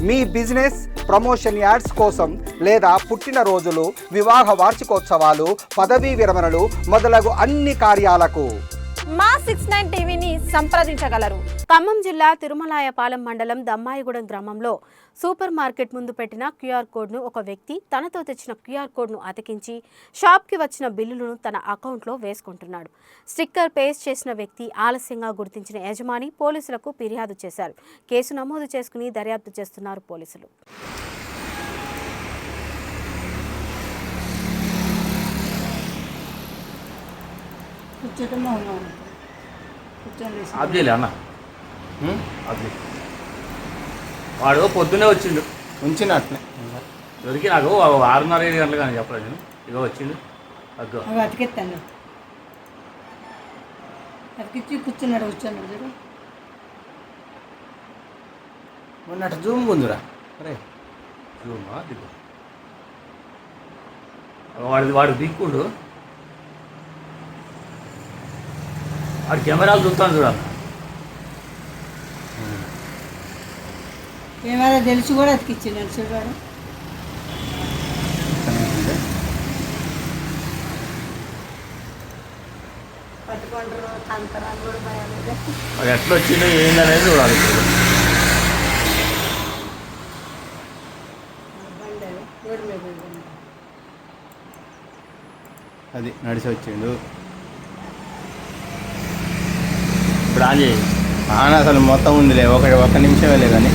మీ business promotion ads కోసం లేదా పుట్టినరోజులు, వివాహ వార్షికోత్సవాలు, పదవీ విరమణలు మొదలగు అన్ని కార్యాలకు మా 69 టీవీని సంప్రదించగలరు. ఖమ్మం జిల్లా తిరుమలాయపాలెం మండలం దమ్మాయిగూడెం గ్రామంలో సూపర్ మార్కెట్ ముందు పెట్టిన క్యూఆర్ కోడ్ను ఒక వ్యక్తి తనతో తెచ్చిన క్యూఆర్ కోడ్ను అతికించి షాప్కి వచ్చిన బిల్లులను తన అకౌంట్లో వేసుకుంటున్నాడు. స్టిక్కర్ పేస్ట్ చేసిన వ్యక్తి ఆలస్యంగా గుర్తించిన యజమాని పోలీసులకు ఫిర్యాదు చేశారు. కేసు నమోదు చేసుకుని దర్యాప్తు చేస్తున్నారు పోలీసులు. అన్న వాడు పొద్దున్నే వచ్చిండు, ఉంచిన అట్లే దొరికి నాకు 6:30-7 గంటలు కానీ చెప్పలేదు నేను. ఇగో వచ్చిండు అతికెత్తాను, అతికిచ్చి కూర్చున్నాడు చూడు. మొన్నటి జూమ్ ఉందిరా. అరే జూమా దిగు వాడు దిక్కుండు, వాడు కెమెరాలు చూస్తాను చూడాలి. ఏమైనా తెలిసి కూడా అతికిచ్చిండు చూడాడు. పట్టుకుంటారు తంతరాలు కూడా భయం. అది ఎట్లా వచ్చిందో ఏందనేది చూడాలి. అది నడిచి వచ్చిండు. ఇప్పుడు ఆన్ చేయి. అసలు మొత్తం ఉందిలే, ఒక్క నిమిషమేలే. కానీ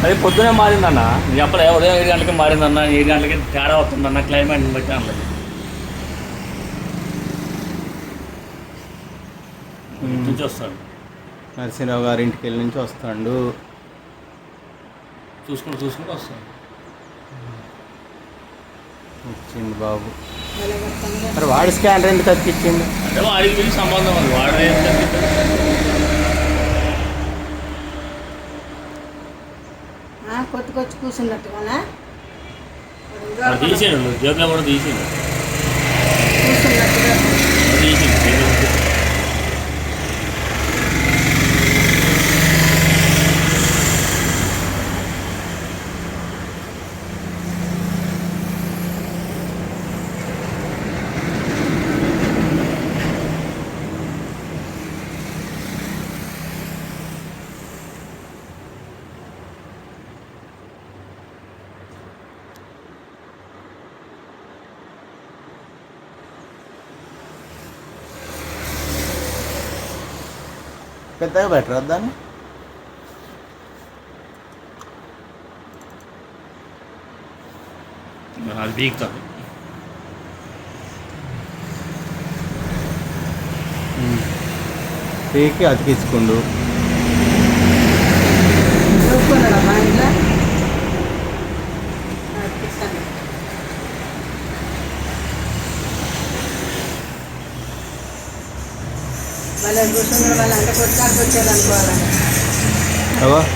అది పొద్దునే మారిందన్న, చెప్పలే ఉదయం 7 గంటలకి మారిందన్న, 7 గంటలకి తేడా అవుతుందన్న క్లైమేట్ని బట్టి అన్నది. నుంచి వస్తాడు నరసింహరావు గారి ఇంటికి వెళ్ళి నుంచి వస్తాడు. చూసుకుంటూ వస్తాడు. వచ్చింది బాబు. మరి వాడి స్కానర్ ఎందుకు అతికిచ్చిండు అంటే వాడికి వీళ్ళకి సంబంధం ఉంది. వాడు కొట్టుకొచ్చి కూర్చున్నట్టుగా తీసిండు, జేబులో కూడా తీసిండు. పెద్దగా బెటర్ దాన్ని. అది బీక్తాను. పీకి అతికించుకుండు.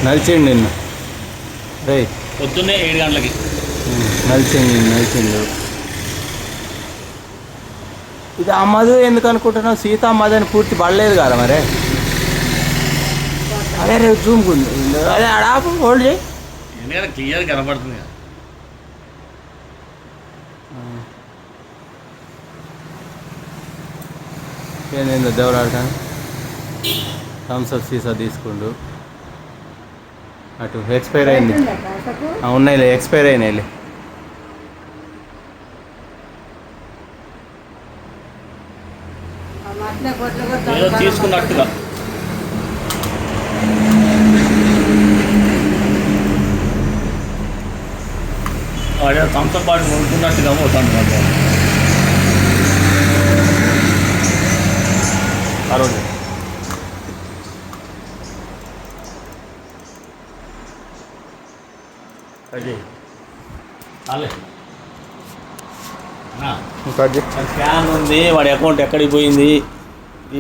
నలిచిండు నిన్ను. రే పొద్దున్నే 7 గంటలకి నలిచిండు. ఇది అమ్మదు ఎందుకు అనుకుంటున్నావు? సీత అమ్మది అని పూర్తి పడలేదు కదా మరి. అదే రేపు జూమ్కుంది. అదే ఆడాపు హోల్డ్ చేయి. ఎందుకంటే క్లియర్ కనపడుతుంది కదా. ఏందో దేవరాడటాను థమ్స్అప్ సీసా తీసుకుండు. అటు ఎక్స్పైర్ అయింది. ఉన్నాయిలే, ఎక్స్పైర్ అయినాయిలే. ఏదో తీసుకున్నట్టుగా వాడే థమ్స్అప్ బాటిల్ కొనుక్కున్నట్టుగా పోతాను. ఆ రోజు అది స్కాన్ ఉంది, వాడి అకౌంట్ ఎక్కడికి పోయింది